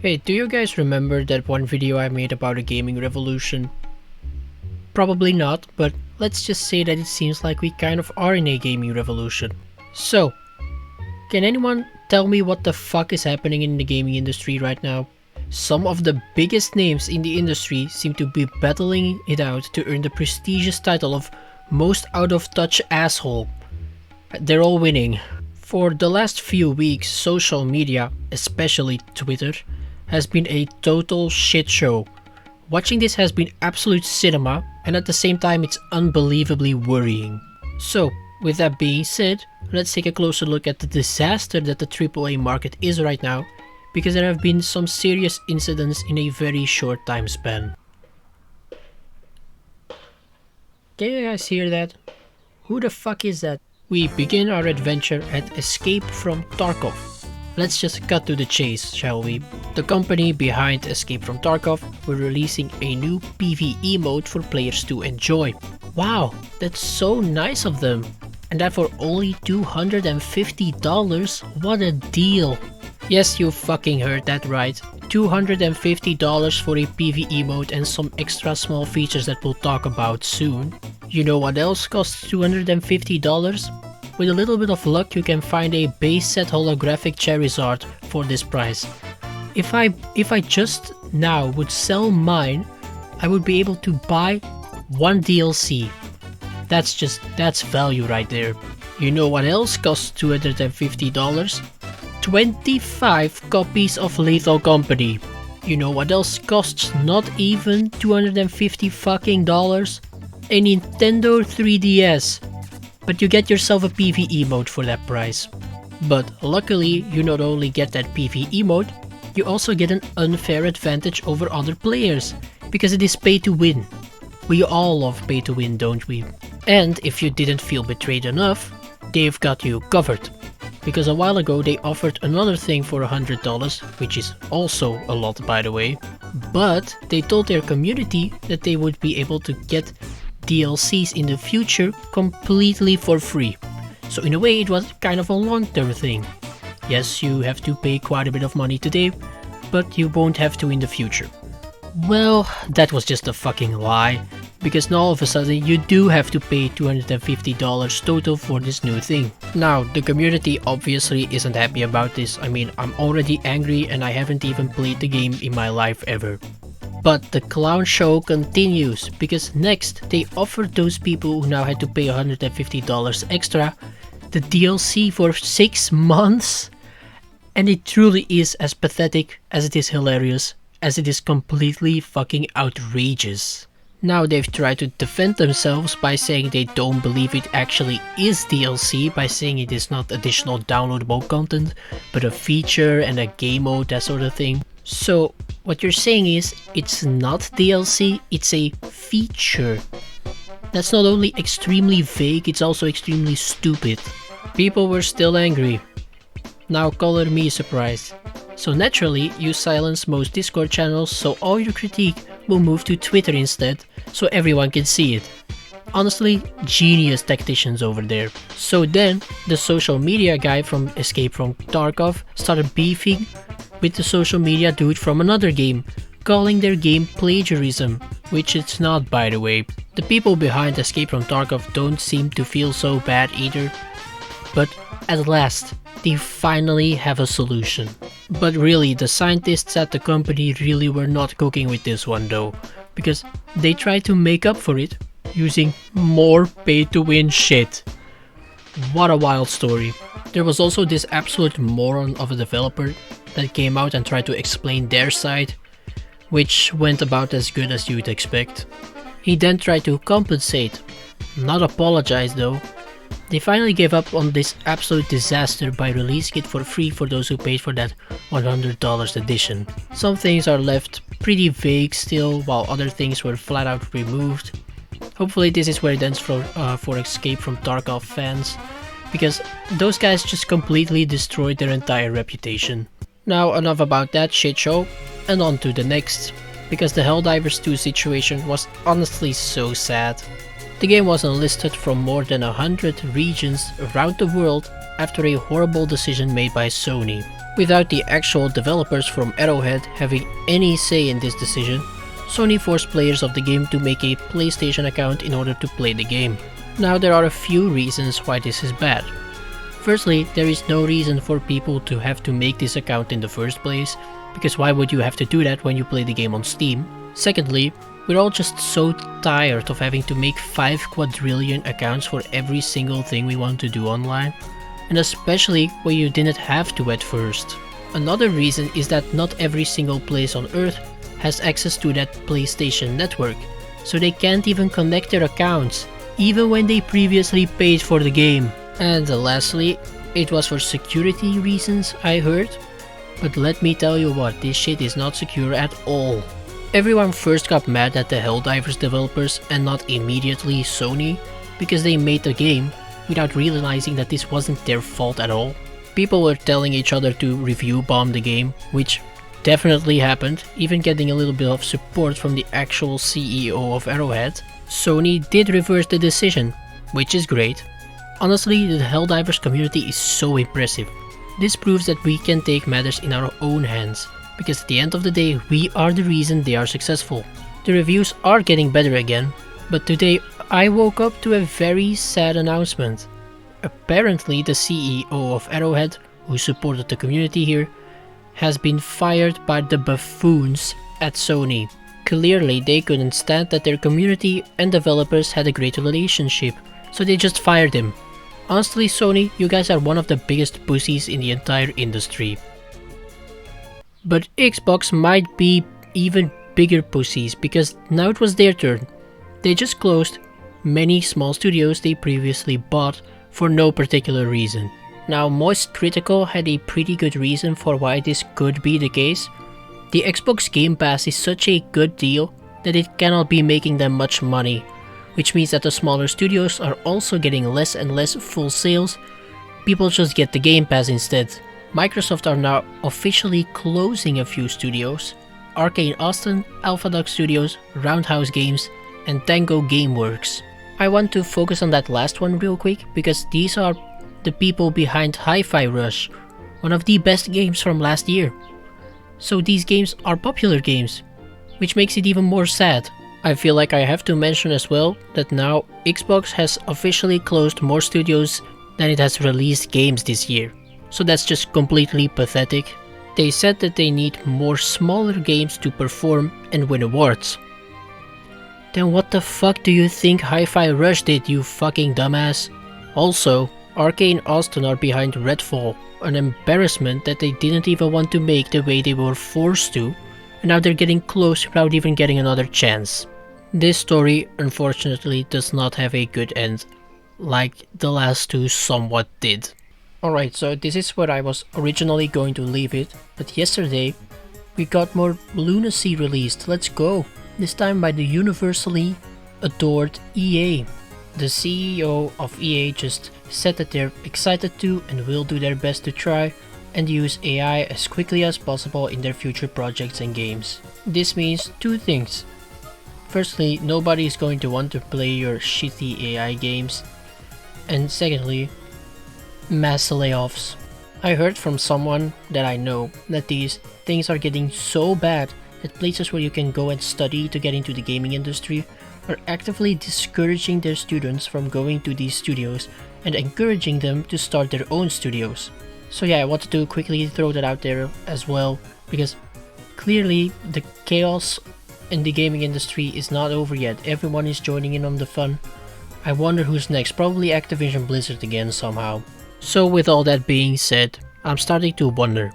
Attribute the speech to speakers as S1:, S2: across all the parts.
S1: Hey, do you guys remember that one video I made about a gaming revolution? Probably not, but let's just say that it seems like we kind of are in a gaming revolution. So, can anyone tell me what the fuck is happening in the gaming industry right now? Some of the biggest names in the industry seem to be battling it out to earn the prestigious title of most out of touch asshole. They're all winning. For the last few weeks, social media, especially Twitter, has been a total shit show. Watching this has been absolute cinema, and at the same time it's unbelievably worrying. So, with that being said, let's take a closer look at the disaster that the AAA market is right now, because there have been some serious incidents in a very short time span. Can you guys hear that? Who the fuck is that? We begin our adventure at Escape from Tarkov. Let's just cut to the chase, shall we? The company behind Escape from Tarkov were releasing a new PvE mode for players to enjoy. Wow, that's so nice of them. And that for only $250? What a deal! Yes, you fucking heard that right. $250 for a PvE mode and some extra small features that we'll talk about soon. You know what else costs $250? With a little bit of luck you can find a base set holographic Charizard for this price. If I just now would sell mine, I would be able to buy one DLC. That's value right there. You know what else costs $250? 25 copies of Lethal Company. You know what else costs not even $250 fucking dollars? A Nintendo 3DS. But you get yourself a PvE mode for that price. But luckily, you not only get that PvE mode, you also get an unfair advantage over other players, because it is pay to win. We all love pay to win, don't we? And if you didn't feel betrayed enough, they've got you covered. Because a while ago they offered another thing for $100, which is also a lot by the way, but they told their community that they would be able to get DLCs in the future completely for free. So in a way it was kind of a long-term thing. Yes, you have to pay quite a bit of money today, but you won't have to in the future. Well, that was just a fucking lie, because now all of a sudden you do have to pay $250 total for this new thing. Now, the community obviously isn't happy about this. I mean, I'm already angry and I haven't even played the game in my life ever. But the clown show continues, because next they offered those people who now had to pay $150 extra the DLC for 6 months. And it truly is as pathetic as it is hilarious, as it is completely fucking outrageous. Now they've tried to defend themselves by saying they don't believe it actually is DLC, by saying it is not additional downloadable content, but a feature and a game mode, that sort of thing. So what you're saying is, it's not DLC, it's a feature. That's not only extremely vague, it's also extremely stupid. People were still angry. Now color me surprised. So naturally, you silence most Discord channels, so all your critique will move to Twitter instead, so everyone can see it. Honestly, genius tacticians over there. So then, the social media guy from Escape from Tarkov started beefing with the social media dude from another game, calling their game plagiarism, which it's not by the way. The people behind Escape from Tarkov don't seem to feel so bad either, but at last, they finally have a solution. But really, the scientists at the company really were not cooking with this one though, because they tried to make up for it using more pay-to-win shit. What a wild story. There was also this absolute moron of a developer that came out and tried to explain their side, which went about as good as you'd expect. He then tried to compensate, not apologize though. They finally gave up on this absolute disaster by releasing it for free for those who paid for that $100 edition. Some things are left pretty vague still, while other things were flat out removed. Hopefully this is where it ends for Escape from Tarkov fans, because those guys just completely destroyed their entire reputation. Now enough about that shit show, and on to the next, because the Helldivers 2 situation was honestly so sad. The game was unlisted from more than 100 regions around the world after a horrible decision made by Sony. Without the actual developers from Arrowhead having any say in this decision, Sony forced players of the game to make a PlayStation account in order to play the game. Now there are a few reasons why this is bad. Firstly, there is no reason for people to have to make this account in the first place, because why would you have to do that when you play the game on Steam? Secondly, we're all just so tired of having to make 5 quadrillion accounts for every single thing we want to do online, and especially when you didn't have to at first. Another reason is that not every single place on Earth has access to that PlayStation network, so they can't even connect their accounts, even when they previously paid for the game. And lastly, it was for security reasons, I heard. But let me tell you what, this shit is not secure at all. Everyone first got mad at the Helldivers developers and not immediately Sony, because they made the game without realizing that this wasn't their fault at all. People were telling each other to review bomb the game, which definitely happened, even getting a little bit of support from the actual CEO of Arrowhead. Sony did reverse the decision, which is great. Honestly, the Helldivers community is so impressive. This proves that we can take matters in our own hands, because at the end of the day, we are the reason they are successful. The reviews are getting better again, but today I woke up to a very sad announcement. Apparently the CEO of Arrowhead, who supported the community here, has been fired by the buffoons at Sony. Clearly they couldn't stand that their community and developers had a great relationship, so they just fired him. Honestly, Sony, you guys are one of the biggest pussies in the entire industry. But Xbox might be even bigger pussies, because now it was their turn. They just closed many small studios they previously bought for no particular reason. Now, Moist Critical had a pretty good reason for why this could be the case. The Xbox Game Pass is such a good deal that it cannot be making them much money, which means that the smaller studios are also getting less and less full sales. People just get the Game Pass instead. Microsoft are now officially closing a few studios: Arcane Austin, Alpha Dog Studios, Roundhouse Games, and Tango Gameworks. I want to focus on that last one real quick, because these are the people behind Hi-Fi Rush, one of the best games from last year. So these games are popular games, which makes it even more sad. I feel like I have to mention as well that now Xbox has officially closed more studios than it has released games this year. So that's just completely pathetic. They said that they need more smaller games to perform and win awards. Then what the fuck do you think Hi-Fi Rush did, you fucking dumbass? Also, Arcane Austin are behind Redfall, an embarrassment that they didn't even want to make the way they were forced to, and now they're getting close without even getting another chance. This story unfortunately does not have a good end, like the last two somewhat did. Alright, so this is where I was originally going to leave it, but yesterday we got more lunacy released. Let's go! This time by the universally adored EA. The CEO of EA just said that they're excited to and will do their best to try and use AI as quickly as possible in their future projects and games. This means two things. Firstly, nobody is going to want to play your shitty AI games. And secondly, mass layoffs. I heard from someone that I know that these things are getting so bad that places where you can go and study to get into the gaming industry are actively discouraging their students from going to these studios and encouraging them to start their own studios. So yeah, I wanted to quickly throw that out there as well, because clearly the chaos in the gaming industry is not over yet. Everyone is joining in on the fun. I wonder who's next. Probably Activision Blizzard again somehow. So with all that being said, I'm starting to wonder,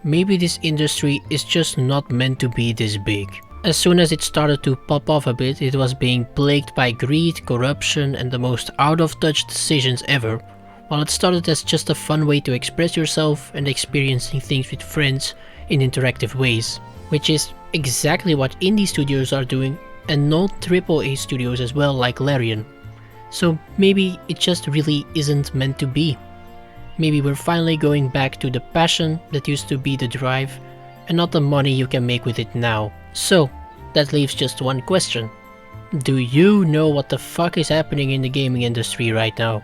S1: maybe this industry is just not meant to be this big. As soon as it started to pop off a bit, it was being plagued by greed, corruption, and the most out-of-touch decisions ever, while it started as just a fun way to express yourself and experiencing things with friends in interactive ways, which is exactly what indie studios are doing, and non AAA studios as well, like Larian. So maybe it just really isn't meant to be. Maybe we're finally going back to the passion that used to be the drive, and not the money you can make with it now. So, that leaves just one question. Do you know what the fuck is happening in the gaming industry right now?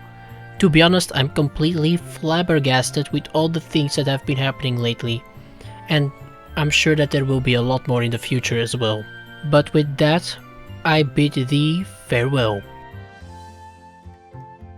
S1: To be honest, I'm completely flabbergasted with all the things that have been happening lately, and I'm sure that there will be a lot more in the future as well. But with that, I bid thee farewell.